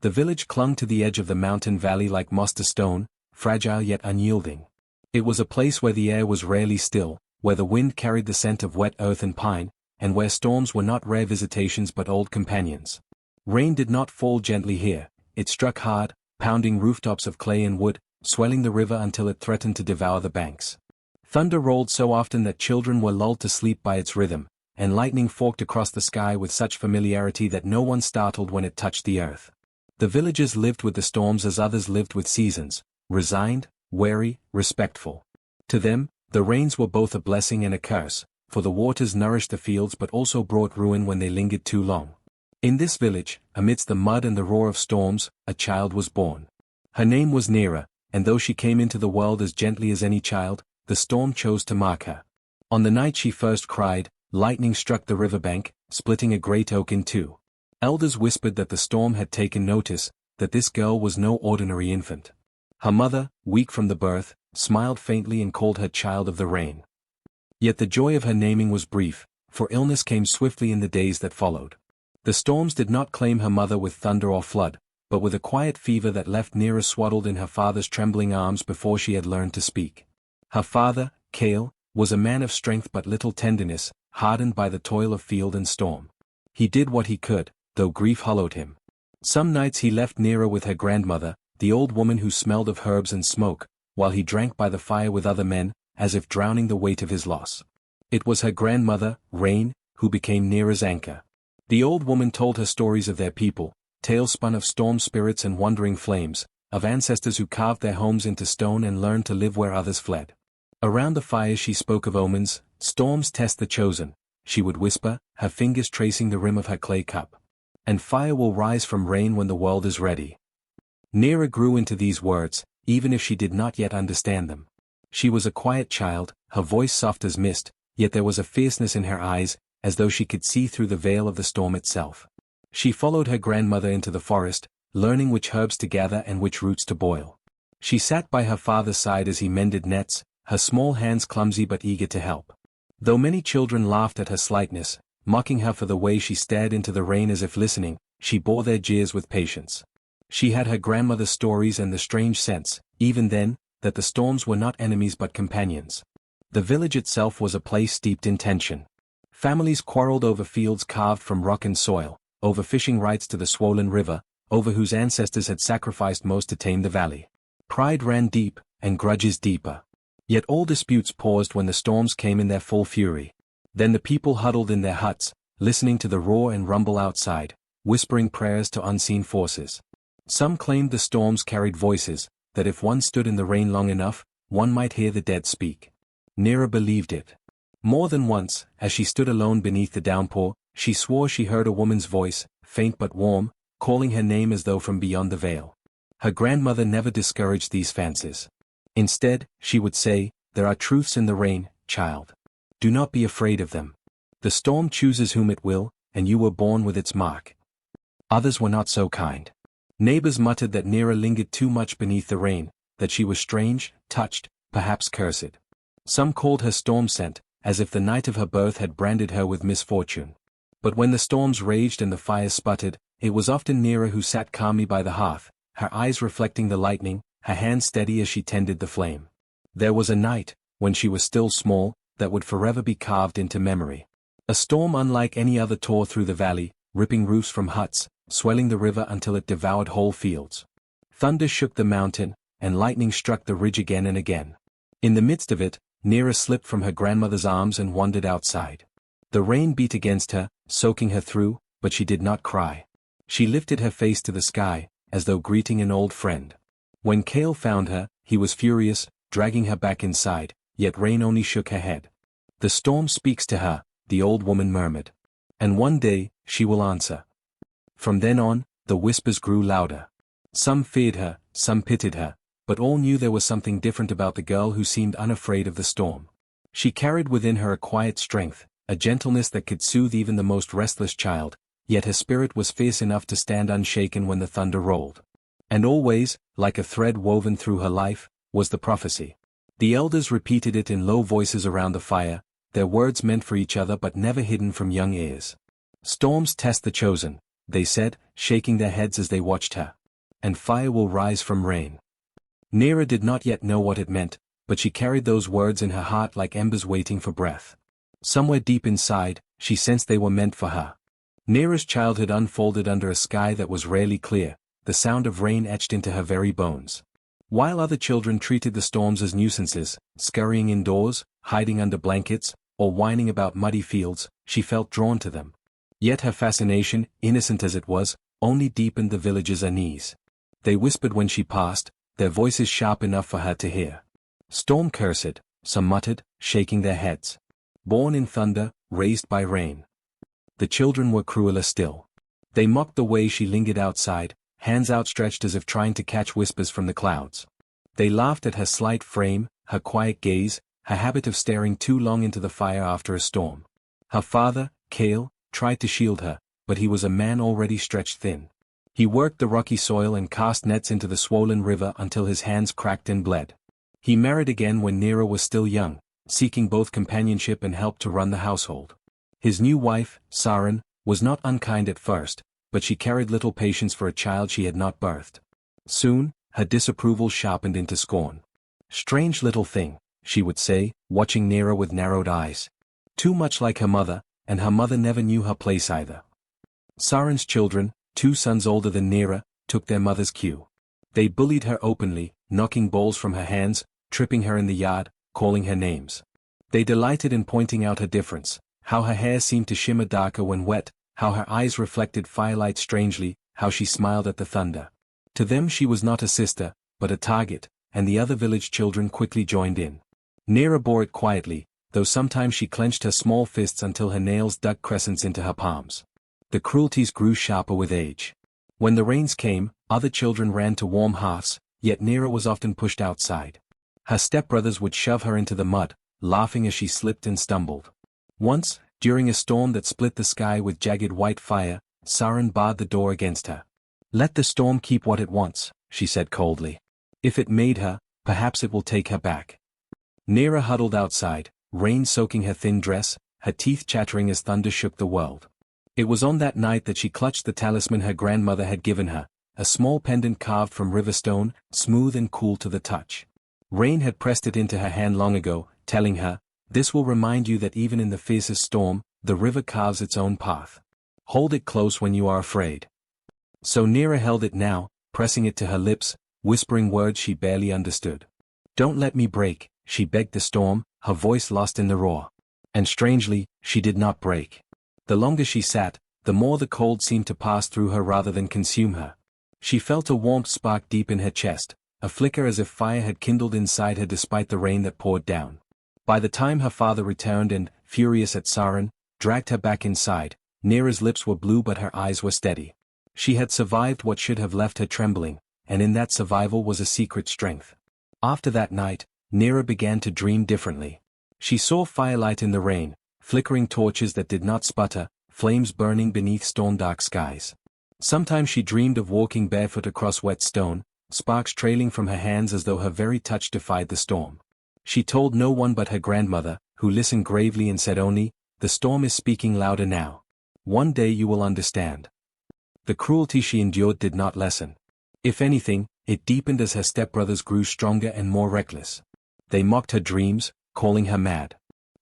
The village clung to the edge of the mountain valley like moss to stone, fragile yet unyielding. It was a place where the air was rarely still, where the wind carried the scent of wet earth and pine, and where storms were not rare visitations but old companions. Rain did not fall gently here, it struck hard, pounding rooftops of clay and wood, swelling the river until it threatened to devour the banks. Thunder rolled so often that children were lulled to sleep by its rhythm, and lightning forked across the sky with such familiarity that no one startled when it touched the earth. The villagers lived with the storms as others lived with seasons, resigned, wary, respectful. To them, the rains were both a blessing and a curse, for the waters nourished the fields but also brought ruin when they lingered too long. In this village, amidst the mud and the roar of storms, a child was born. Her name was Nera, and though she came into the world as gently as any child, the storm chose to mark her. On the night she first cried, lightning struck the riverbank, splitting a great oak in two. Elders whispered that the storm had taken notice, that this girl was no ordinary infant. Her mother, weak from the birth, smiled faintly and called her child of the rain. Yet the joy of her naming was brief, for illness came swiftly in the days that followed. The storms did not claim her mother with thunder or flood, but with a quiet fever that left Nera swaddled in her father's trembling arms before she had learned to speak. Her father, Kale, was a man of strength but little tenderness, hardened by the toil of field and storm. He did what he could, though grief hollowed him. Some nights he left Nera with her grandmother, the old woman who smelled of herbs and smoke, while he drank by the fire with other men, as if drowning the weight of his loss. It was her grandmother, Rain, who became Nera's anchor. The old woman told her stories of their people, tales spun of storm spirits and wandering flames, of ancestors who carved their homes into stone and learned to live where others fled. Around the fire she spoke of omens, storms test the chosen, she would whisper, her fingers tracing the rim of her clay cup. And fire will rise from rain when the world is ready. Nera grew into these words, even if she did not yet understand them. She was a quiet child, her voice soft as mist, yet there was a fierceness in her eyes, as though she could see through the veil of the storm itself. She followed her grandmother into the forest, learning which herbs to gather and which roots to boil. She sat by her father's side as he mended nets, her small hands clumsy but eager to help. Though many children laughed at her slightness, mocking her for the way she stared into the rain as if listening, she bore their jeers with patience. She had her grandmother's stories and the strange sense, even then, that the storms were not enemies but companions. The village itself was a place steeped in tension. Families quarreled over fields carved from rock and soil, over fishing rights to the swollen river, over whose ancestors had sacrificed most to tame the valley. Pride ran deep, and grudges deeper. Yet all disputes paused when the storms came in their full fury. Then the people huddled in their huts, listening to the roar and rumble outside, whispering prayers to unseen forces. Some claimed the storms carried voices, that if one stood in the rain long enough, one might hear the dead speak. Nera believed it. More than once, as she stood alone beneath the downpour, she swore she heard a woman's voice, faint but warm, calling her name as though from beyond the veil. Her grandmother never discouraged these fancies. Instead, she would say, "There are truths in the rain, child. Do not be afraid of them. The storm chooses whom it will, and you were born with its mark." Others were not so kind. Neighbors muttered that Nera lingered too much beneath the rain, that she was strange, touched, perhaps cursed. Some called her storm-sent, as if the night of her birth had branded her with misfortune. But when the storms raged and the fires sputtered, it was often Nera who sat calmly by the hearth, her eyes reflecting the lightning, her hand steady as she tended the flame. There was a night, when she was still small, that would forever be carved into memory. A storm unlike any other tore through the valley, ripping roofs from huts, swelling the river until it devoured whole fields. Thunder shook the mountain, and lightning struck the ridge again and again. In the midst of it, Nera slipped from her grandmother's arms and wandered outside. The rain beat against her, soaking her through, but she did not cry. She lifted her face to the sky, as though greeting an old friend. When Kale found her, he was furious, dragging her back inside, yet Rain only shook her head. "The storm speaks to her," the old woman murmured. "And one day, she will answer." From then on, the whispers grew louder. Some feared her, some pitied her, but all knew there was something different about the girl who seemed unafraid of the storm. She carried within her a quiet strength, a gentleness that could soothe even the most restless child, yet her spirit was fierce enough to stand unshaken when the thunder rolled. And always, like a thread woven through her life, was the prophecy. The elders repeated it in low voices around the fire, their words meant for each other but never hidden from young ears. Storms test the chosen, they said, shaking their heads as they watched her. And fire will rise from rain. Nera did not yet know what it meant, but she carried those words in her heart like embers waiting for breath. Somewhere deep inside, she sensed they were meant for her. Nera's childhood unfolded under a sky that was rarely clear, the sound of rain etched into her very bones. While other children treated the storms as nuisances, scurrying indoors, hiding under blankets, or whining about muddy fields, she felt drawn to them. Yet her fascination, innocent as it was, only deepened the villagers' unease. They whispered when she passed, their voices sharp enough for her to hear. Storm cursed, some muttered, shaking their heads. Born in thunder, raised by rain. The children were crueler still. They mocked the way she lingered outside, hands outstretched as if trying to catch whispers from the clouds. They laughed at her slight frame, her quiet gaze, her habit of staring too long into the fire after a storm. Her father, Kale, tried to shield her, but he was a man already stretched thin. He worked the rocky soil and cast nets into the swollen river until his hands cracked and bled. He married again when Nera was still young, seeking both companionship and help to run the household. His new wife, Saran, was not unkind at first, but she carried little patience for a child she had not birthed. Soon, her disapproval sharpened into scorn. "Strange little thing," she would say, watching Nera with narrowed eyes. "Too much like her mother, and her mother never knew her place either." Saran's children, 2 sons older than Nera, took their mother's cue. They bullied her openly, knocking bowls from her hands, tripping her in the yard, calling her names. They delighted in pointing out her difference, how her hair seemed to shimmer darker when wet, how her eyes reflected firelight strangely, how she smiled at the thunder. To them she was not a sister, but a target, and the other village children quickly joined in. Nera bore it quietly, though sometimes she clenched her small fists until her nails dug crescents into her palms. The cruelties grew sharper with age. When the rains came, other children ran to warm hearths, yet Nera was often pushed outside. Her stepbrothers would shove her into the mud, laughing as she slipped and stumbled. Once, during a storm that split the sky with jagged white fire, Saran barred the door against her. "Let the storm keep what it wants," she said coldly. "If it made her, perhaps it will take her back." Nera huddled outside, rain soaking her thin dress, her teeth chattering as thunder shook the world. It was on that night that she clutched the talisman her grandmother had given her, a small pendant carved from river stone, smooth and cool to the touch. Rain had pressed it into her hand long ago, telling her, "This will remind you that even in the fiercest storm, the river carves its own path. Hold it close when you are afraid." So Nera held it now, pressing it to her lips, whispering words she barely understood. "Don't let me break," she begged the storm, her voice lost in the roar. And strangely, she did not break. The longer she sat, the more the cold seemed to pass through her rather than consume her. She felt a warmth spark deep in her chest, a flicker as if fire had kindled inside her despite the rain that poured down. By the time her father returned and, furious at Saran, dragged her back inside, Nera's lips were blue but her eyes were steady. She had survived what should have left her trembling, and in that survival was a secret strength. After that night, Nera began to dream differently. She saw firelight in the rain, flickering torches that did not sputter, flames burning beneath storm-dark skies. Sometimes she dreamed of walking barefoot across wet stone, sparks trailing from her hands as though her very touch defied the storm. She told no one but her grandmother, who listened gravely and said only, "The storm is speaking louder now. One day you will understand." The cruelty she endured did not lessen. If anything, it deepened as her stepbrothers grew stronger and more reckless. They mocked her dreams, calling her mad.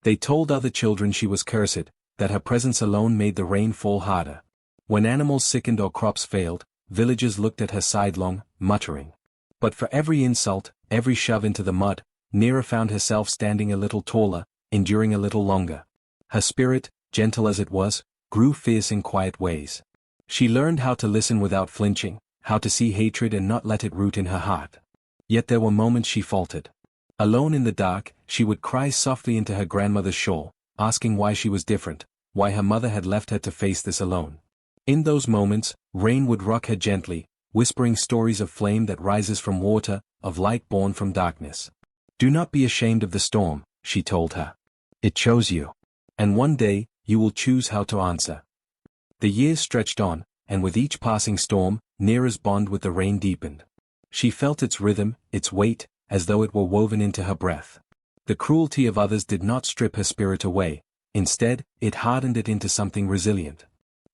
They told other children she was cursed, that her presence alone made the rain fall harder. When animals sickened or crops failed, villagers looked at her sidelong, muttering. But for every insult, every shove into the mud, Nera found herself standing a little taller, enduring a little longer. Her spirit, gentle as it was, grew fierce in quiet ways. She learned how to listen without flinching, how to see hatred and not let it root in her heart. Yet there were moments she faltered. Alone in the dark, she would cry softly into her grandmother's shawl, asking why she was different, why her mother had left her to face this alone. In those moments, rain would rock her gently, whispering stories of flame that rises from water, of light born from darkness. "Do not be ashamed of the storm," she told her. "It chose you. And one day, you will choose how to answer." The years stretched on, and with each passing storm, Nera's bond with the rain deepened. She felt its rhythm, its weight, as though it were woven into her breath. The cruelty of others did not strip her spirit away, instead, it hardened it into something resilient.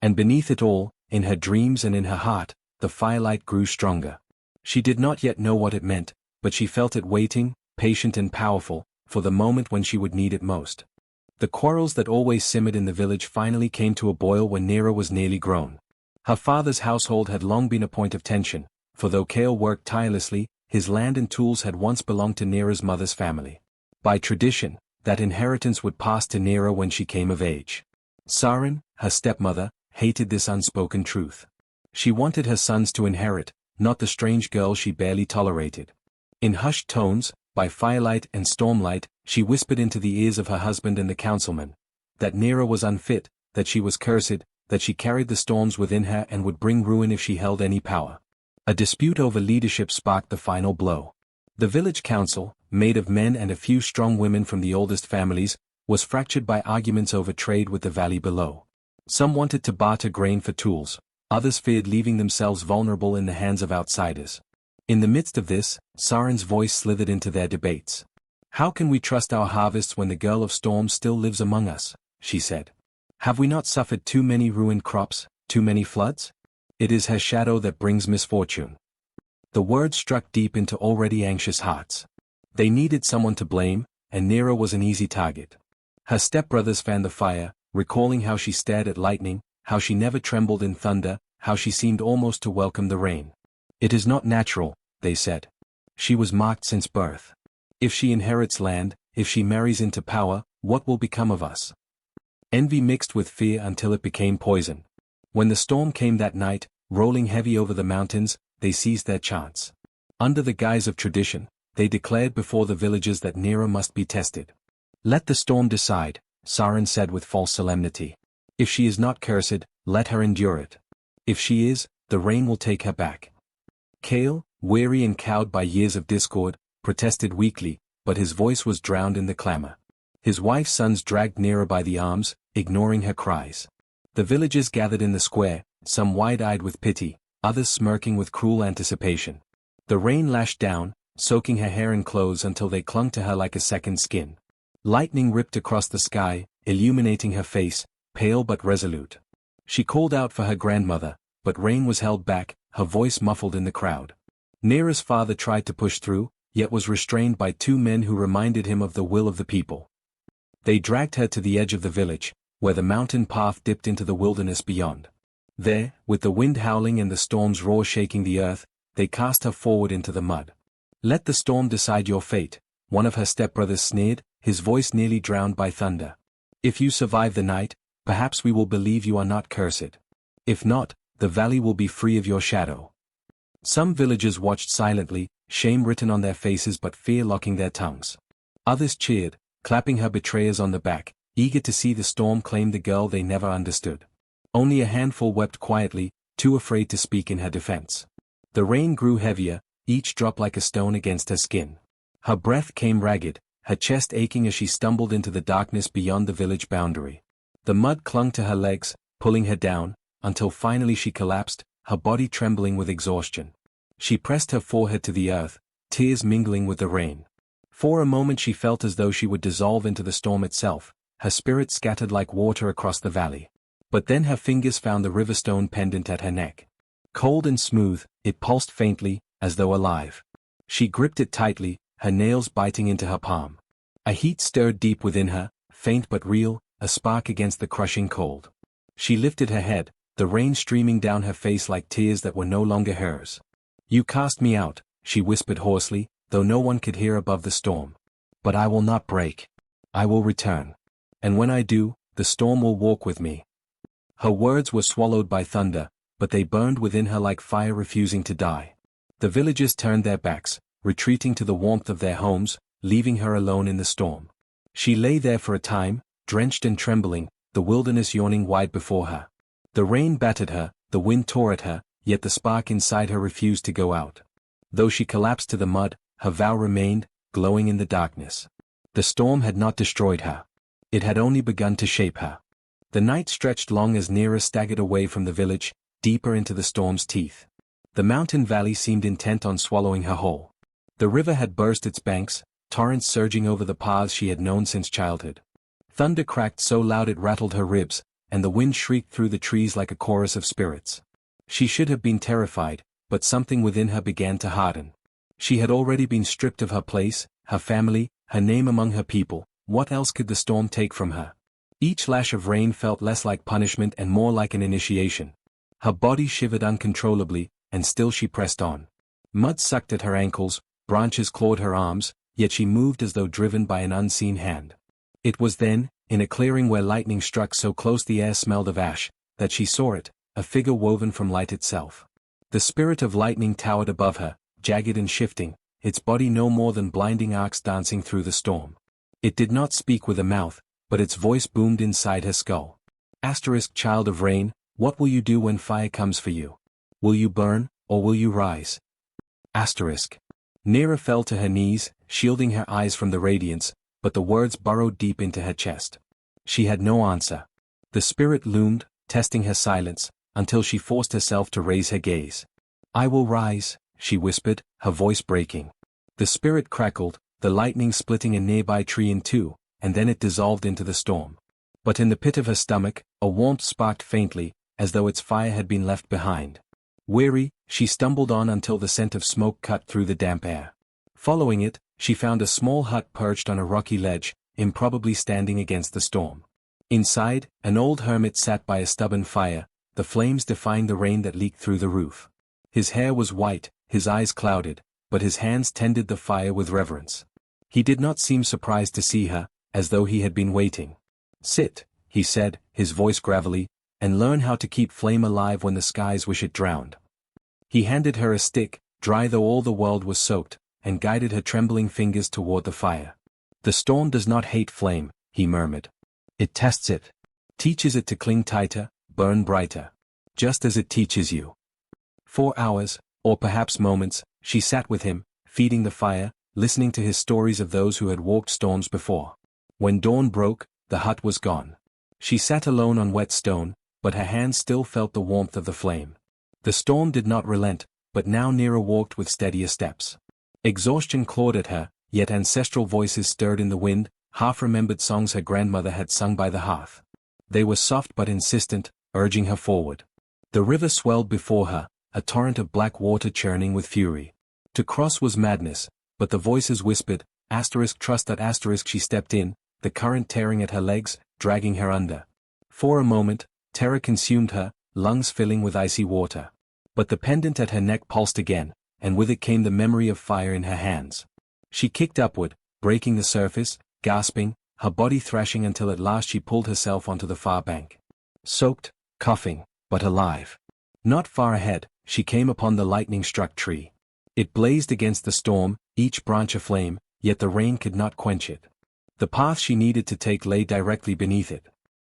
And beneath it all, in her dreams and in her heart, the firelight grew stronger. She did not yet know what it meant, but she felt it waiting, patient and powerful, for the moment when she would need it most. The quarrels that always simmered in the village finally came to a boil when Nera was nearly grown. Her father's household had long been a point of tension, for though Kale worked tirelessly, his land and tools had once belonged to Nera's mother's family. By tradition, that inheritance would pass to Nera when she came of age. Sarin, her stepmother, hated this unspoken truth. She wanted her sons to inherit, not the strange girl she barely tolerated. In hushed tones, by firelight and stormlight, she whispered into the ears of her husband and the councilman, that Nera was unfit, that she was cursed, that she carried the storms within her and would bring ruin if she held any power. A dispute over leadership sparked the final blow. The village council, made of men and a few strong women from the oldest families, was fractured by arguments over trade with the valley below. Some wanted to barter grain for tools, others feared leaving themselves vulnerable in the hands of outsiders. In the midst of this, Sarin's voice slithered into their debates. "How can we trust our harvests when the girl of storms still lives among us?" she said. "Have we not suffered too many ruined crops, too many floods? It is her shadow that brings misfortune." The words struck deep into already anxious hearts. They needed someone to blame, and Nera was an easy target. Her stepbrothers fanned the fire, recalling how she stared at lightning, how she never trembled in thunder, how she seemed almost to welcome the rain. "It is not natural," they said. "She was marked since birth. If she inherits land, if she marries into power, what will become of us?" Envy mixed with fear until it became poison. When the storm came that night, rolling heavy over the mountains, they seized their chance. Under the guise of tradition, they declared before the villagers that Nera must be tested. "Let the storm decide," Sarin said with false solemnity. "If she is not cursed, let her endure it. If she is, the rain will take her back." Kale, weary and cowed by years of discord, protested weakly, but his voice was drowned in the clamor. His wife's sons dragged Nera by the arms, ignoring her cries. The villagers gathered in the square, some wide-eyed with pity, others smirking with cruel anticipation. The rain lashed down, soaking her hair and clothes until they clung to her like a second skin. Lightning ripped across the sky, illuminating her face, pale but resolute. She called out for her grandmother, but rain was held back, her voice muffled in the crowd. Nera's father tried to push through, yet was restrained by two men who reminded him of the will of the people. They dragged her to the edge of the village, where the mountain path dipped into the wilderness beyond. There, with the wind howling and the storm's roar shaking the earth, they cast her forward into the mud. "Let the storm decide your fate," one of her stepbrothers sneered, his voice nearly drowned by thunder. "If you survive the night, perhaps we will believe you are not cursed. If not, the valley will be free of your shadow." Some villagers watched silently, shame written on their faces but fear locking their tongues. Others cheered, clapping her betrayers on the back, eager to see the storm claim the girl they never understood. Only a handful wept quietly, too afraid to speak in her defense. The rain grew heavier, each drop like a stone against her skin. Her breath came ragged, her chest aching as she stumbled into the darkness beyond the village boundary. The mud clung to her legs, pulling her down, until finally she collapsed, her body trembling with exhaustion. She pressed her forehead to the earth, tears mingling with the rain. For a moment she felt as though she would dissolve into the storm itself, her spirit scattered like water across the valley. But then her fingers found the riverstone pendant at her neck. Cold and smooth, it pulsed faintly, as though alive. She gripped it tightly, her nails biting into her palm. A heat stirred deep within her, faint but real, a spark against the crushing cold. She lifted her head, the rain streaming down her face like tears that were no longer hers. "You cast me out," she whispered hoarsely, though no one could hear above the storm. "But I will not break. I will return. And when I do, the storm will walk with me." Her words were swallowed by thunder, but they burned within her like fire refusing to die. The villagers turned their backs, retreating to the warmth of their homes, leaving her alone in the storm. She lay there for a time, drenched and trembling, the wilderness yawning wide before her. The rain battered her, the wind tore at her, yet the spark inside her refused to go out. Though she collapsed to the mud, her vow remained, glowing in the darkness. The storm had not destroyed her. It had only begun to shape her. The night stretched long as Nera staggered away from the village, deeper into the storm's teeth. The mountain valley seemed intent on swallowing her whole. The river had burst its banks, torrents surging over the paths she had known since childhood. Thunder cracked so loud it rattled her ribs, and the wind shrieked through the trees like a chorus of spirits. She should have been terrified, but something within her began to harden. She had already been stripped of her place, her family, her name among her people. What else could the storm take from her? Each lash of rain felt less like punishment and more like an initiation. Her body shivered uncontrollably, and still she pressed on. Mud sucked at her ankles, branches clawed her arms, yet she moved as though driven by an unseen hand. It was then, in a clearing where lightning struck so close the air smelled of ash, that she saw it, a figure woven from light itself. The spirit of lightning towered above her, jagged and shifting, its body no more than blinding arcs dancing through the storm. It did not speak with a mouth, but its voice boomed inside her skull. Child of rain, what will you do when fire comes for you? Will you burn, or will you rise? Nera fell to her knees, shielding her eyes from the radiance, but the words burrowed deep into her chest. She had no answer. The spirit loomed, testing her silence, until she forced herself to raise her gaze. I will rise, she whispered, her voice breaking. The spirit crackled, the lightning splitting a nearby tree in two, and then it dissolved into the storm. But in the pit of her stomach, a warmth sparked faintly, as though its fire had been left behind. Weary, she stumbled on until the scent of smoke cut through the damp air. Following it, she found a small hut perched on a rocky ledge, improbably standing against the storm. Inside, an old hermit sat by a stubborn fire, the flames defying the rain that leaked through the roof. His hair was white, his eyes clouded, but his hands tended the fire with reverence. He did not seem surprised to see her, as though he had been waiting. Sit, he said, his voice gravelly, and learn how to keep flame alive when the skies wish it drowned. He handed her a stick, dry though all the world was soaked, and guided her trembling fingers toward the fire. The storm does not hate flame, he murmured. It tests it. Teaches it to cling tighter, burn brighter. Just as it teaches you. 4 hours, or perhaps moments, she sat with him, feeding the fire, listening to his stories of those who had walked storms before. When dawn broke, the hut was gone. She sat alone on wet stone, but her hands still felt the warmth of the flame. The storm did not relent, but now Nera walked with steadier steps. Exhaustion clawed at her, yet ancestral voices stirred in the wind, half-remembered songs her grandmother had sung by the hearth. They were soft but insistent, urging her forward. The river swelled before her, a torrent of black water churning with fury. To cross was madness, but the voices whispered, trust that she stepped in, the current tearing at her legs, dragging her under. For a moment, terror consumed her, lungs filling with icy water. But the pendant at her neck pulsed again, and with it came the memory of fire in her hands. She kicked upward, breaking the surface, gasping, her body thrashing until at last she pulled herself onto the far bank. Soaked, coughing, but alive. Not far ahead, she came upon the lightning-struck tree. It blazed against the storm, each branch aflame, yet the rain could not quench it. The path she needed to take lay directly beneath it.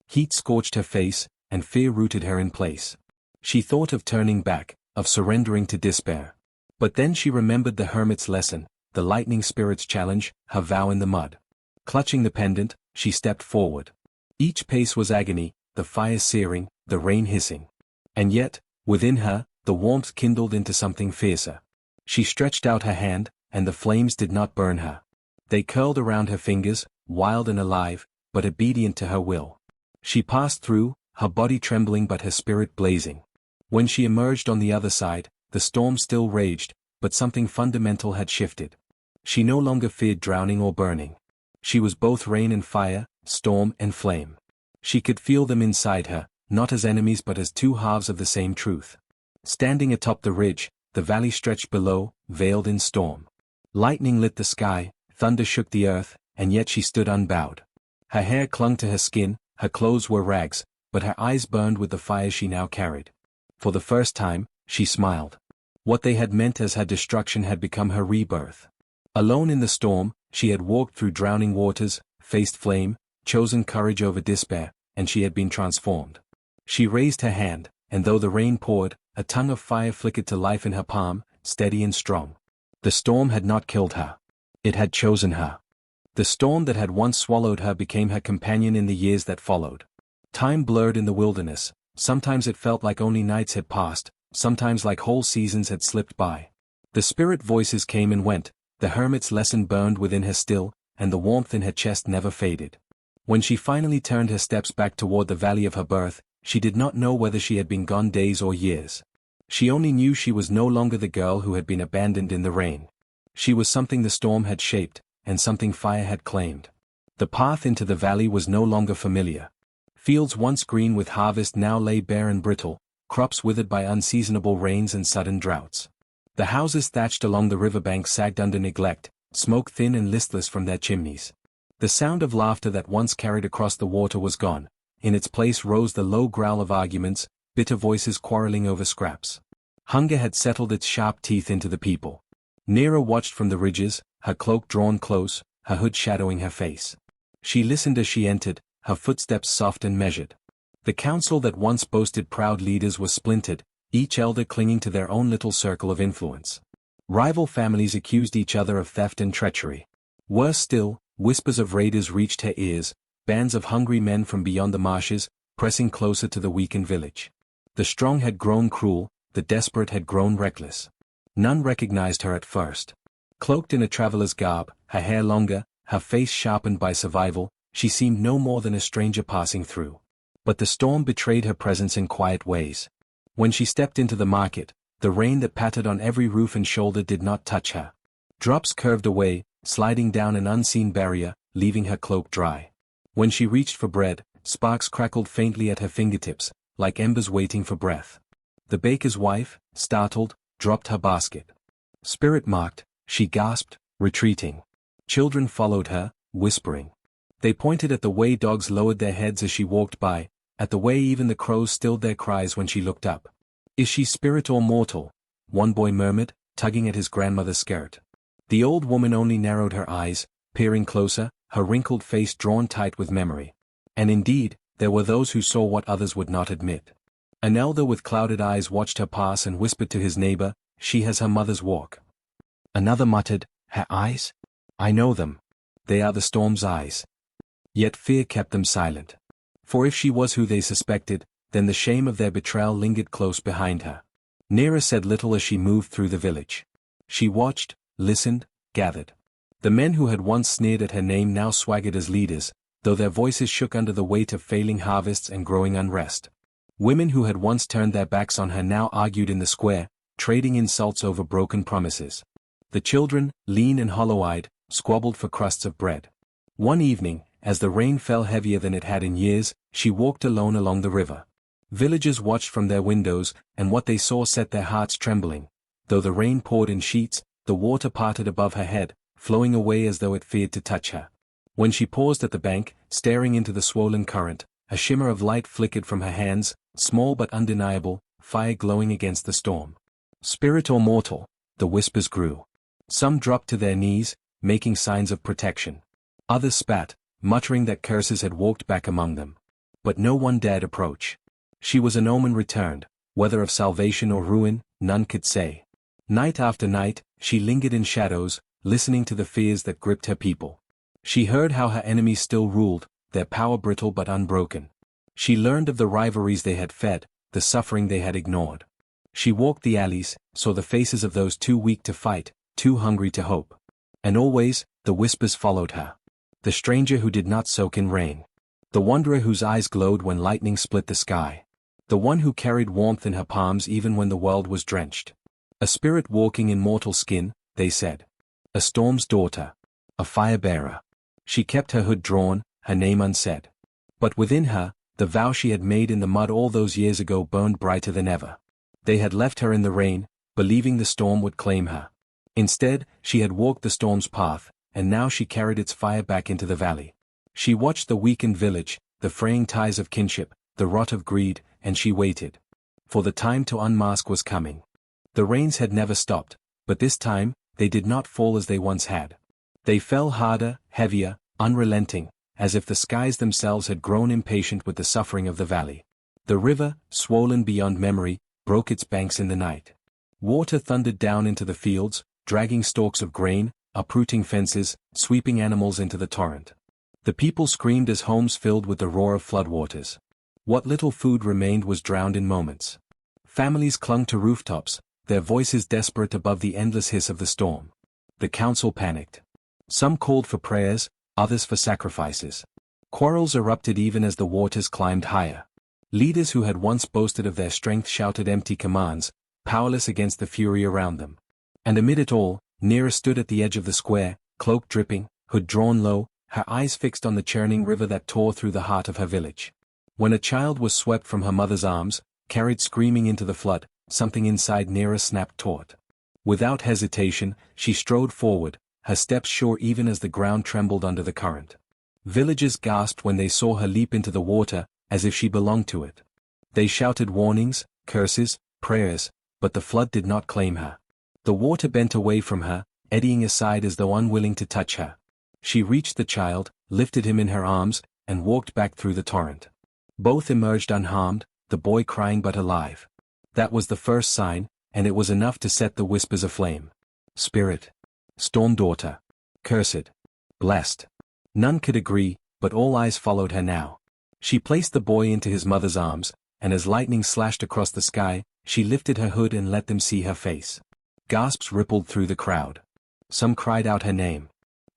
Heat scorched her face, and fear rooted her in place. She thought of turning back, of surrendering to despair. But then she remembered the hermit's lesson, the lightning spirit's challenge, her vow in the mud. Clutching the pendant, she stepped forward. Each pace was agony, the fire searing, the rain hissing. And yet, within her, the warmth kindled into something fiercer. She stretched out her hand, and the flames did not burn her. They curled around her fingers, wild and alive, but obedient to her will. She passed through, her body trembling but her spirit blazing. When she emerged on the other side, the storm still raged, but something fundamental had shifted. She no longer feared drowning or burning. She was both rain and fire, storm and flame. She could feel them inside her, not as enemies but as two halves of the same truth. Standing atop the ridge, the valley stretched below, veiled in storm. Lightning lit the sky, thunder shook the earth, and yet she stood unbowed. Her hair clung to her skin, her clothes were rags, but her eyes burned with the fire she now carried. For the first time, she smiled. What they had meant as her destruction had become her rebirth. Alone in the storm, she had walked through drowning waters, faced flame, chosen courage over despair, and she had been transformed. She raised her hand, and though the rain poured, a tongue of fire flickered to life in her palm, steady and strong. The storm had not killed her. It had chosen her. The storm that had once swallowed her became her companion in the years that followed. Time blurred in the wilderness, sometimes it felt like only nights had passed, sometimes like whole seasons had slipped by. The spirit voices came and went, the hermit's lesson burned within her still, and the warmth in her chest never faded. When she finally turned her steps back toward the valley of her birth, she did not know whether she had been gone days or years. She only knew she was no longer the girl who had been abandoned in the rain. She was something the storm had shaped, and something fire had claimed. The path into the valley was no longer familiar. Fields once green with harvest now lay bare and brittle, crops withered by unseasonable rains and sudden droughts. The houses thatched along the riverbank sagged under neglect, smoke thin and listless from their chimneys. The sound of laughter that once carried across the water was gone. In its place rose the low growl of arguments, bitter voices quarreling over scraps. Hunger had settled its sharp teeth into the people. Nera watched from the ridges, her cloak drawn close, her hood shadowing her face. She listened as she entered, her footsteps soft and measured. The council that once boasted proud leaders was splintered, each elder clinging to their own little circle of influence. Rival families accused each other of theft and treachery. Worse still, whispers of raiders reached her ears, bands of hungry men from beyond the marshes, pressing closer to the weakened village. The strong had grown cruel, the desperate had grown reckless. None recognized her at first. Cloaked in a traveler's garb, her hair longer, her face sharpened by survival, she seemed no more than a stranger passing through. But the storm betrayed her presence in quiet ways. When she stepped into the market, the rain that pattered on every roof and shoulder did not touch her. Drops curved away, sliding down an unseen barrier, leaving her cloak dry. When she reached for bread, sparks crackled faintly at her fingertips, like embers waiting for breath. The baker's wife, startled, dropped her basket. Spirit-marked, she gasped, retreating. Children followed her, whispering. They pointed at the way dogs lowered their heads as she walked by, at the way even the crows stilled their cries when she looked up. "Is she spirit or mortal?" one boy murmured, tugging at his grandmother's skirt. The old woman only narrowed her eyes, peering closer, her wrinkled face drawn tight with memory. And indeed, there were those who saw what others would not admit. An elder with clouded eyes watched her pass and whispered to his neighbor, "She has her mother's walk." Another muttered, "Her eyes? I know them. They are the storm's eyes." Yet fear kept them silent. For if she was who they suspected, then the shame of their betrayal lingered close behind her. Nera said little as she moved through the village. She watched, listened, gathered. The men who had once sneered at her name now swaggered as leaders, though their voices shook under the weight of failing harvests and growing unrest. Women who had once turned their backs on her now argued in the square, trading insults over broken promises. The children, lean and hollow-eyed, squabbled for crusts of bread. One evening, as the rain fell heavier than it had in years, she walked alone along the river. Villagers watched from their windows, and what they saw set their hearts trembling. Though the rain poured in sheets, the water parted above her head, flowing away as though it feared to touch her. When she paused at the bank, staring into the swollen current, a shimmer of light flickered from her hands, small but undeniable, fire glowing against the storm. "Spirit or mortal?" the whispers grew. Some dropped to their knees, making signs of protection. Others spat, muttering that curses had walked back among them. But no one dared approach. She was an omen returned, whether of salvation or ruin, none could say. Night after night, she lingered in shadows, listening to the fears that gripped her people. She heard how her enemies still ruled, their power brittle but unbroken. She learned of the rivalries they had fed, the suffering they had ignored. She walked the alleys, saw the faces of those too weak to fight, too hungry to hope. And always, the whispers followed her. The stranger who did not soak in rain. The wanderer whose eyes glowed when lightning split the sky. The one who carried warmth in her palms even when the world was drenched. A spirit walking in mortal skin, they said. A storm's daughter. A fire-bearer. She kept her hood drawn, her name unsaid. But within her, the vow she had made in the mud all those years ago burned brighter than ever. They had left her in the rain, believing the storm would claim her. Instead, she had walked the storm's path, and now she carried its fire back into the valley. She watched the weakened village, the fraying ties of kinship, the rot of greed, and she waited. For the time to unmask was coming. The rains had never stopped, but this time, they did not fall as they once had. They fell harder, heavier, unrelenting, as if the skies themselves had grown impatient with the suffering of the valley. The river, swollen beyond memory, broke its banks in the night. Water thundered down into the fields, dragging stalks of grain, uprooting fences, sweeping animals into the torrent. The people screamed as homes filled with the roar of floodwaters. What little food remained was drowned in moments. Families clung to rooftops, their voices desperate above the endless hiss of the storm. The council panicked. Some called for prayers, others for sacrifices. Quarrels erupted even as the waters climbed higher. Leaders who had once boasted of their strength shouted empty commands, powerless against the fury around them. And amid it all, Nera stood at the edge of the square, cloak dripping, hood drawn low, her eyes fixed on the churning river that tore through the heart of her village. When a child was swept from her mother's arms, carried screaming into the flood, something inside Nera snapped taut. Without hesitation, she strode forward, her steps sure even as the ground trembled under the current. Villagers gasped when they saw her leap into the water, as if she belonged to it. They shouted warnings, curses, prayers, but the flood did not claim her. The water bent away from her, eddying aside as though unwilling to touch her. She reached the child, lifted him in her arms, and walked back through the torrent. Both emerged unharmed, the boy crying but alive. That was the first sign, and it was enough to set the whispers aflame. Spirit. Storm daughter. Cursed. Blessed. None could agree, but all eyes followed her now. She placed the boy into his mother's arms, and as lightning slashed across the sky, she lifted her hood and let them see her face. Gasps rippled through the crowd. Some cried out her name.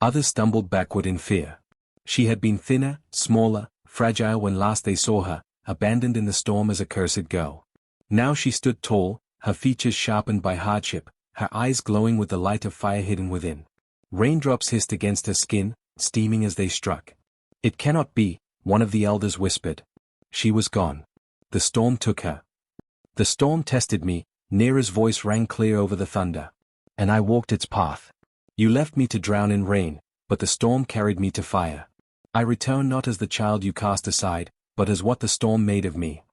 Others stumbled backward in fear. She had been thinner, smaller, fragile when last they saw her, abandoned in the storm as a cursed girl. Now she stood tall, her features sharpened by hardship, her eyes glowing with the light of fire hidden within. Raindrops hissed against her skin, steaming as they struck. It cannot be, one of the elders whispered. She was gone. The storm took her. The storm tested me, Nera's voice rang clear over the thunder. And I walked its path. You left me to drown in rain, but the storm carried me to fire. I return not as the child you cast aside, but as what the storm made of me.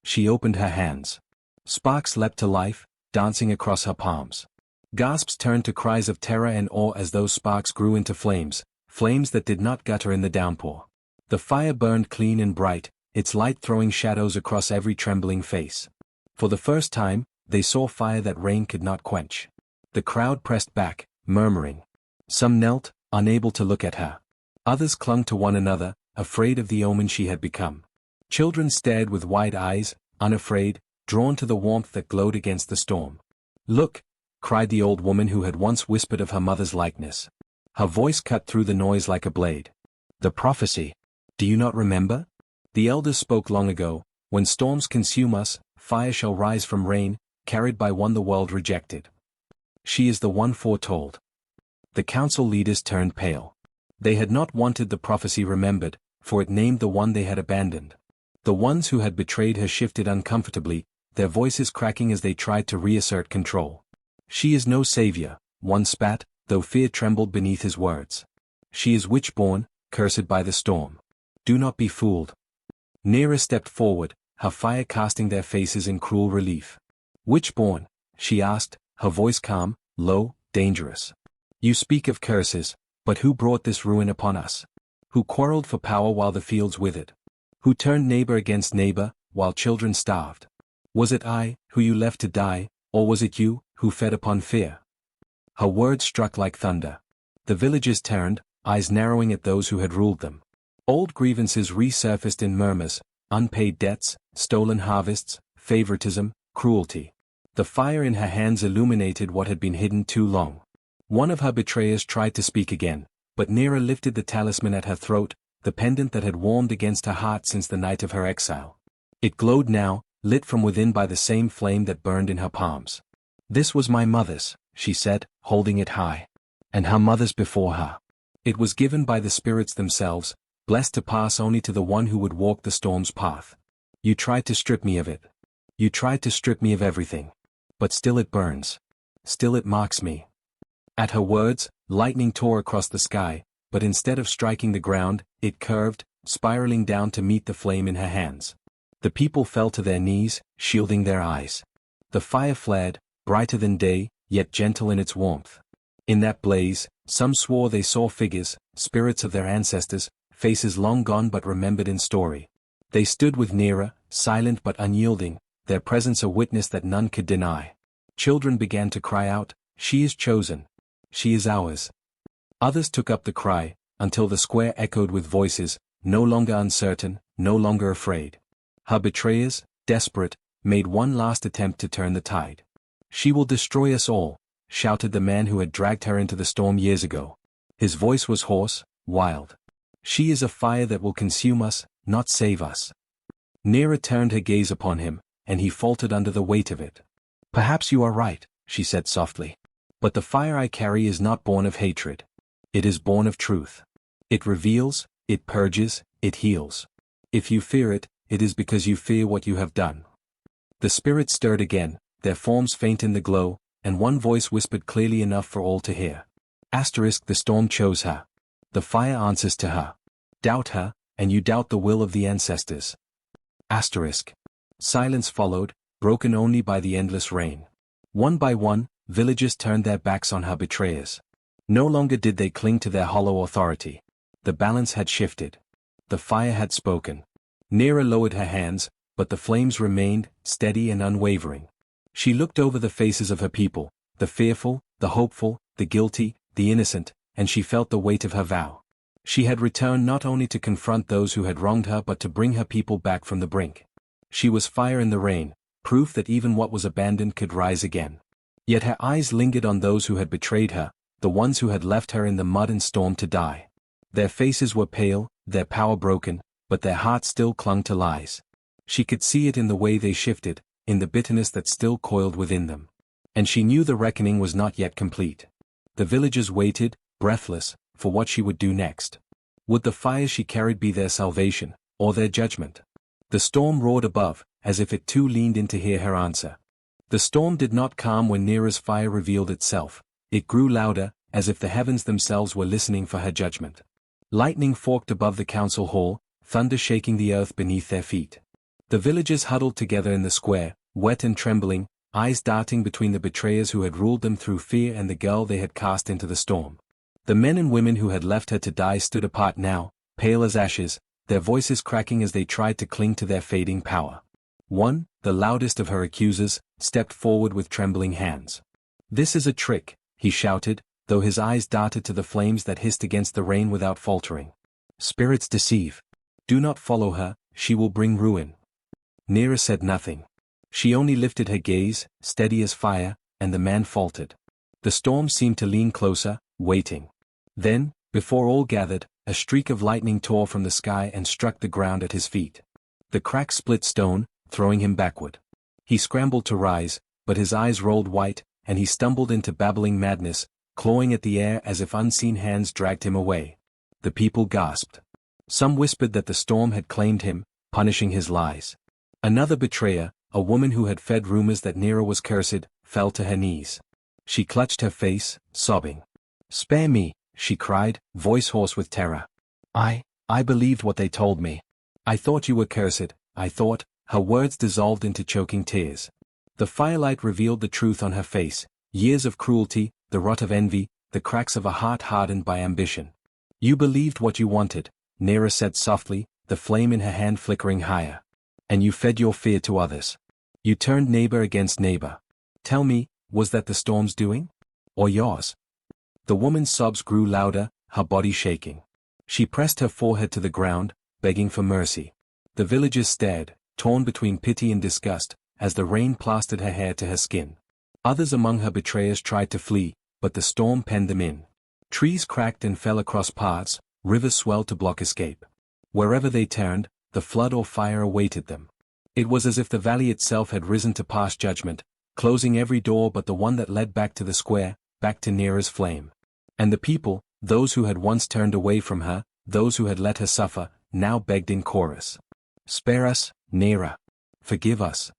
She opened her hands. Sparks leapt to life, dancing across her palms. Gasps turned to cries of terror and awe as those sparks grew into flames, flames that did not gutter in the downpour. The fire burned clean and bright, its light throwing shadows across every trembling face. For the first time, they saw fire that rain could not quench. The crowd pressed back, murmuring. Some knelt, unable to look at her. Others clung to one another, afraid of the omen she had become. Children stared with wide eyes, unafraid, drawn to the warmth that glowed against the storm. Look! Cried the old woman who had once whispered of her mother's likeness. Her voice cut through the noise like a blade. The prophecy. Do you not remember? The elders spoke long ago, when storms consume us, fire shall rise from rain, carried by one the world rejected. She is the one foretold. The council leaders turned pale. They had not wanted the prophecy remembered, for it named the one they had abandoned. The ones who had betrayed her shifted uncomfortably, their voices cracking as they tried to reassert control. She is no savior, one spat, though fear trembled beneath his words. She is witch-born, cursed by the storm. Do not be fooled. Nera stepped forward, her fire casting their faces in cruel relief. Witch-born? She asked, her voice calm, low, dangerous. You speak of curses, but who brought this ruin upon us? Who quarreled for power while the fields withered? Who turned neighbor against neighbor, while children starved? Was it I, who you left to die, or was it you, who fed upon fear? Her words struck like thunder. The villagers turned, eyes narrowing at those who had ruled them. Old grievances resurfaced in murmurs, unpaid debts, stolen harvests, favoritism, cruelty. The fire in her hands illuminated what had been hidden too long. One of her betrayers tried to speak again, but Nera lifted the talisman at her throat, the pendant that had warmed against her heart since the night of her exile. It glowed now, lit from within by the same flame that burned in her palms. This was my mother's, she said, holding it high. And her mother's before her. It was given by the spirits themselves, blessed to pass only to the one who would walk the storm's path. You tried to strip me of it. You tried to strip me of everything. But still it burns. Still it marks me. At her words, lightning tore across the sky, but instead of striking the ground, it curved, spiraling down to meet the flame in her hands. The people fell to their knees, shielding their eyes. The fire flared, brighter than day, yet gentle in its warmth. In that blaze, some swore they saw figures, spirits of their ancestors, faces long gone but remembered in story. They stood with Nera, silent but unyielding, their presence a witness that none could deny. Children began to cry out, "She is chosen. She is ours." Others took up the cry, until the square echoed with voices, no longer uncertain, no longer afraid. Her betrayers, desperate, made one last attempt to turn the tide. "She will destroy us all," shouted the man who had dragged her into the storm years ago. His voice was hoarse, wild. She is a fire that will consume us, not save us. Nera turned her gaze upon him, and he faltered under the weight of it. Perhaps you are right, she said softly. But the fire I carry is not born of hatred. It is born of truth. It reveals, it purges, it heals. If you fear it, it is because you fear what you have done. The spirits stirred again, their forms faint in the glow, and one voice whispered clearly enough for all to hear. The storm chose her. The fire answers to her. Doubt her, and you doubt the will of the ancestors. Silence followed, broken only by the endless rain. One by one, villagers turned their backs on her betrayers. No longer did they cling to their hollow authority. The balance had shifted. The fire had spoken. Nera lowered her hands, but the flames remained, steady and unwavering. She looked over the faces of her people, the fearful, the hopeful, the guilty, the innocent, and she felt the weight of her vow. She had returned not only to confront those who had wronged her but to bring her people back from the brink. She was fire in the rain, proof that even what was abandoned could rise again. Yet her eyes lingered on those who had betrayed her, the ones who had left her in the mud and storm to die. Their faces were pale, their power broken, but their hearts still clung to lies. She could see it in the way they shifted, in the bitterness that still coiled within them. And she knew the reckoning was not yet complete. The villagers waited, breathless, for what she would do next. Would the fire she carried be their salvation, or their judgment? The storm roared above, as if it too leaned in to hear her answer. The storm did not calm when Nera's fire revealed itself. It grew louder, as if the heavens themselves were listening for her judgment. Lightning forked above the council hall, thunder shaking the earth beneath their feet. The villagers huddled together in the square, wet and trembling, eyes darting between the betrayers who had ruled them through fear and the girl they had cast into the storm. The men and women who had left her to die stood apart now, pale as ashes, their voices cracking as they tried to cling to their fading power. One, the loudest of her accusers, stepped forward with trembling hands. "This is a trick," he shouted, though his eyes darted to the flames that hissed against the rain without faltering. "Spirits deceive. Do not follow her, she will bring ruin." Nera said nothing. She only lifted her gaze, steady as fire, and the man faltered. The storm seemed to lean closer, waiting. Then, before all gathered, a streak of lightning tore from the sky and struck the ground at his feet. The crack split stone, throwing him backward. He scrambled to rise, but his eyes rolled white, and he stumbled into babbling madness, clawing at the air as if unseen hands dragged him away. The people gasped. Some whispered that the storm had claimed him, punishing his lies. Another betrayer, a woman who had fed rumors that Nera was cursed, fell to her knees. She clutched her face, sobbing. "Spare me," she cried, voice hoarse with terror. I believed what they told me. I thought you were cursed, I thought." Her words dissolved into choking tears. The firelight revealed the truth on her face, years of cruelty, the rot of envy, the cracks of a heart hardened by ambition. "You believed what you wanted," Nera said softly, the flame in her hand flickering higher. "And you fed your fear to others. You turned neighbor against neighbor. Tell me, was that the storm's doing? Or yours?" The woman's sobs grew louder, her body shaking. She pressed her forehead to the ground, begging for mercy. The villagers stared, torn between pity and disgust, as the rain plastered her hair to her skin. Others among her betrayers tried to flee, but the storm penned them in. Trees cracked and fell across paths, rivers swelled to block escape. Wherever they turned, the flood or fire awaited them. It was as if the valley itself had risen to pass judgment, closing every door but the one that led back to the square, back to Nera's flame. And the people, those who had once turned away from her, those who had let her suffer, now begged in chorus. "Spare us, Nera. Forgive us."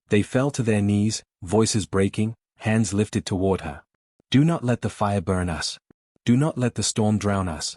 They fell to their knees, voices breaking, hands lifted toward her. "Do not let the fire burn us. Do not let the storm drown us."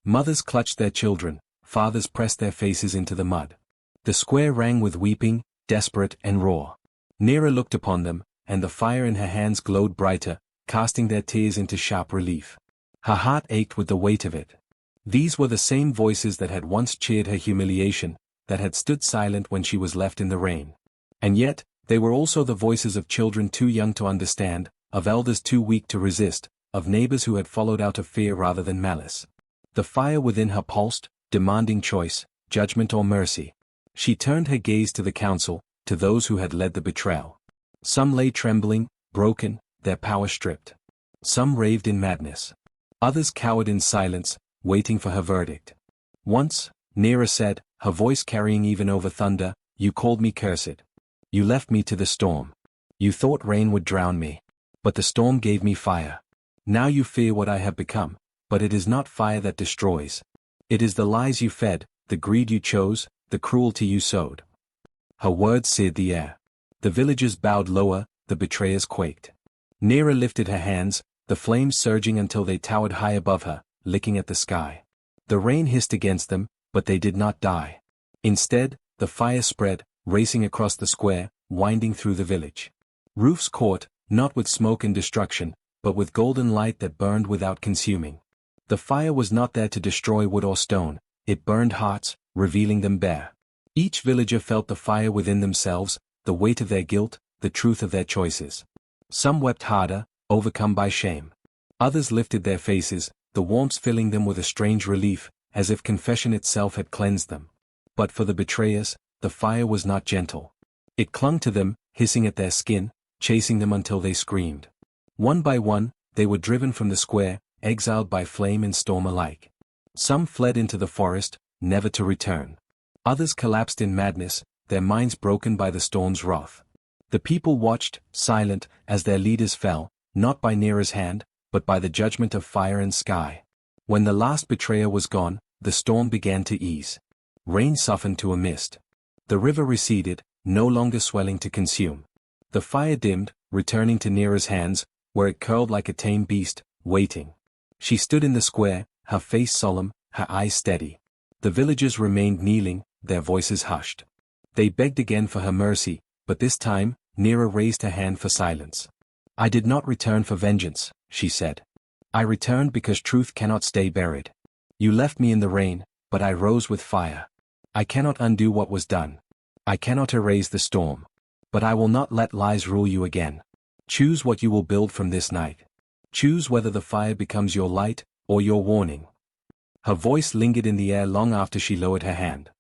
Mothers clutched their children, fathers pressed their faces into the mud. The square rang with weeping, desperate and raw. Nera looked upon them, and the fire in her hands glowed brighter, casting their tears into sharp relief. Her heart ached with the weight of it. These were the same voices that had once cheered her humiliation, that had stood silent when she was left in the rain. And yet, they were also the voices of children too young to understand, of elders too weak to resist, of neighbors who had followed out of fear rather than malice. The fire within her pulsed, demanding choice, judgment or mercy. She turned her gaze to the council, to those who had led the betrayal. Some lay trembling, broken, their power stripped. Some raved in madness. Others cowered in silence, waiting for her verdict. Once, Nera said, her voice carrying even over thunder, "You called me cursed. You left me to the storm. You thought rain would drown me. But the storm gave me fire. Now you fear what I have become, but it is not fire that destroys. It is the lies you fed, the greed you chose, the cruelty you sowed." Her words seared the air. The villagers bowed lower, the betrayers quaked. Nera lifted her hands, the flames surging until they towered high above her, licking at the sky. The rain hissed against them, but they did not die. Instead, the fire spread, racing across the square, winding through the village. Roofs caught, not with smoke and destruction, but with golden light that burned without consuming. The fire was not there to destroy wood or stone, it burned hearts, revealing them bare. Each villager felt the fire within themselves, the weight of their guilt, the truth of their choices. Some wept harder, overcome by shame. Others lifted their faces, the warmth filling them with a strange relief, as if confession itself had cleansed them. But for the betrayers, the fire was not gentle. It clung to them, hissing at their skin, chasing them until they screamed. One by one, they were driven from the square, exiled by flame and storm alike. Some fled into the forest, never to return. Others collapsed in madness, their minds broken by the storm's wrath. The people watched, silent, as their leaders fell, not by Nera's hand, but by the judgment of fire and sky. When the last betrayer was gone, the storm began to ease. Rain softened to a mist. The river receded, no longer swelling to consume. The fire dimmed, returning to Nera's hands, where it curled like a tame beast, waiting. She stood in the square, her face solemn, her eyes steady. The villagers remained kneeling, their voices hushed. They begged again for her mercy, but this time, Nera raised her hand for silence. "I did not return for vengeance," she said. "I returned because truth cannot stay buried. You left me in the rain, but I rose with fire. I cannot undo what was done. I cannot erase the storm. But I will not let lies rule you again. Choose what you will build from this night. Choose whether the fire becomes your light, or your warning." Her voice lingered in the air long after she lowered her hand.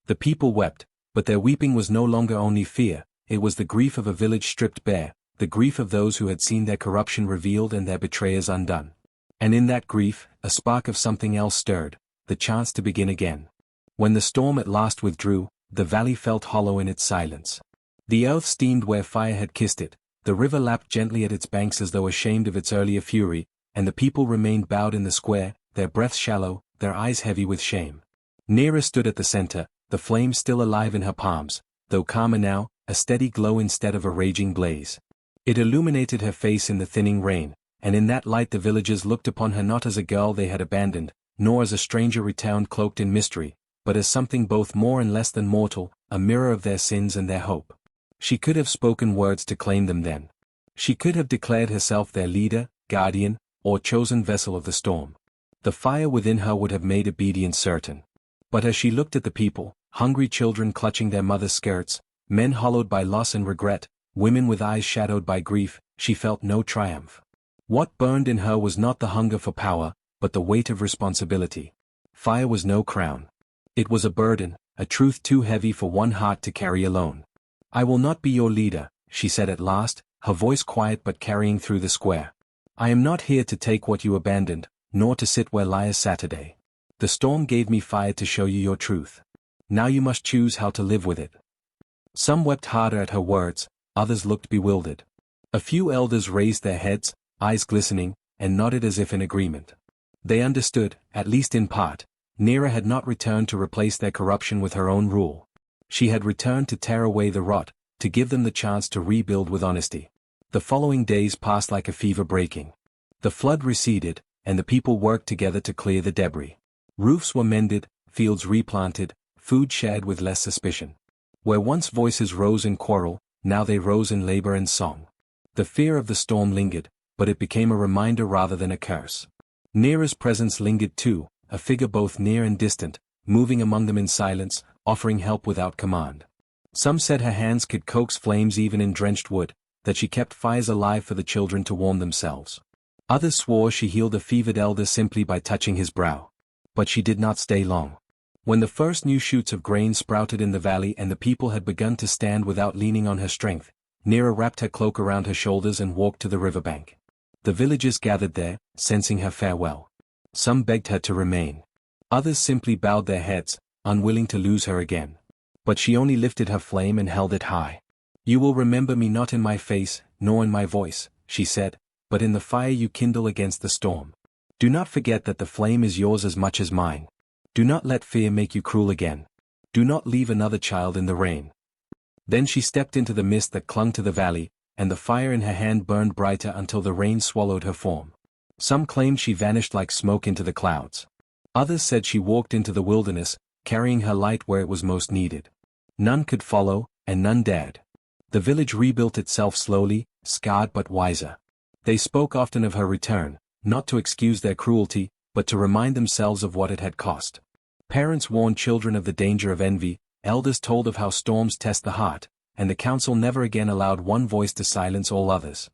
The people wept, but their weeping was no longer only fear, it was the grief of a village stripped bare, the grief of those who had seen their corruption revealed and their betrayers undone. And in that grief, a spark of something else stirred, the chance to begin again. When the storm at last withdrew, the valley felt hollow in its silence. The earth steamed where fire had kissed it, the river lapped gently at its banks as though ashamed of its earlier fury, and the people remained bowed in the square, their breaths shallow, their eyes heavy with shame. Nera stood at the center, the flame still alive in her palms, though calmer now, a steady glow instead of a raging blaze. It illuminated her face in the thinning rain, and in that light the villagers looked upon her not as a girl they had abandoned, nor as a stranger returned cloaked in mystery, but as something both more and less than mortal, a mirror of their sins and their hope. She could have spoken words to claim them then. She could have declared herself their leader, guardian, or chosen vessel of the storm. The fire within her would have made obedience certain. But as she looked at the people, hungry children clutching their mother's skirts, men hollowed by loss and regret, women with eyes shadowed by grief, she felt no triumph. What burned in her was not the hunger for power, but the weight of responsibility. Fire was no crown. It was a burden, a truth too heavy for one heart to carry alone. "I will not be your leader," she said at last, her voice quiet but carrying through the square. "I am not here to take what you abandoned, nor to sit where liars Saturday. The storm gave me fire to show you your truth. Now you must choose how to live with it." Some wept harder at her words, others looked bewildered. A few elders raised their heads, eyes glistening, and nodded as if in agreement. They understood, at least in part. Nera had not returned to replace their corruption with her own rule. She had returned to tear away the rot, to give them the chance to rebuild with honesty. The following days passed like a fever breaking. The flood receded, and the people worked together to clear the debris. Roofs were mended, fields replanted, food shared with less suspicion. Where once voices rose in quarrel, now they rose in labor and song. The fear of the storm lingered, but it became a reminder rather than a curse. Nera's presence lingered too, a figure both near and distant, moving among them in silence, offering help without command. Some said her hands could coax flames even in drenched wood, that she kept fires alive for the children to warm themselves. Others swore she healed a fevered elder simply by touching his brow. But she did not stay long. When the first new shoots of grain sprouted in the valley and the people had begun to stand without leaning on her strength, Nera wrapped her cloak around her shoulders and walked to the riverbank. The villagers gathered there, sensing her farewell. Some begged her to remain. Others simply bowed their heads, unwilling to lose her again. But she only lifted her flame and held it high. "You will remember me not in my face, nor in my voice," she said, "but in the fire you kindle against the storm. Do not forget that the flame is yours as much as mine. Do not let fear make you cruel again. Do not leave another child in the rain." Then she stepped into the mist that clung to the valley, and the fire in her hand burned brighter until the rain swallowed her form. Some claimed she vanished like smoke into the clouds. Others said she walked into the wilderness, carrying her light where it was most needed. None could follow, and none dared. The village rebuilt itself slowly, scarred but wiser. They spoke often of her return, not to excuse their cruelty, but to remind themselves of what it had cost. Parents warned children of the danger of envy, elders told of how storms test the heart, and the council never again allowed one voice to silence all others.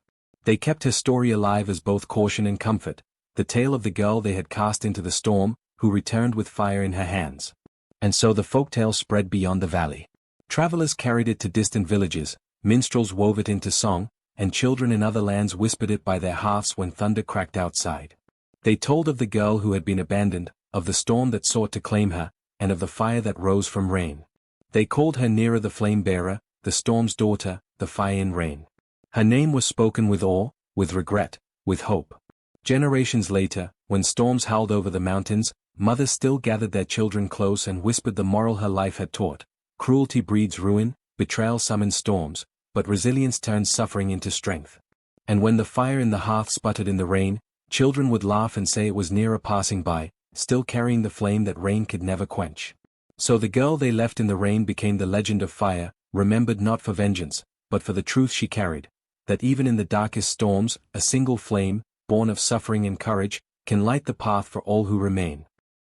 They kept her story alive as both caution and comfort, the tale of the girl they had cast into the storm, who returned with fire in her hands. And so the folktale spread beyond the valley. Travelers carried it to distant villages, minstrels wove it into song, and children in other lands whispered it by their hearths when thunder cracked outside. They told of the girl who had been abandoned, of the storm that sought to claim her, and of the fire that rose from rain. They called her nearer the flame-bearer, the storm's daughter, the fire in rain. Her name was spoken with awe, with regret, with hope. Generations later, when storms howled over the mountains, mothers still gathered their children close and whispered the moral her life had taught. Cruelty breeds ruin, betrayal summons storms, but resilience turns suffering into strength. And when the fire in the hearth sputtered in the rain, children would laugh and say it was nearer passing by, still carrying the flame that rain could never quench. So the girl they left in the rain became the legend of fire, remembered not for vengeance, but for the truth she carried, that even in the darkest storms, a single flame, born of suffering and courage, can light the path for all who remain.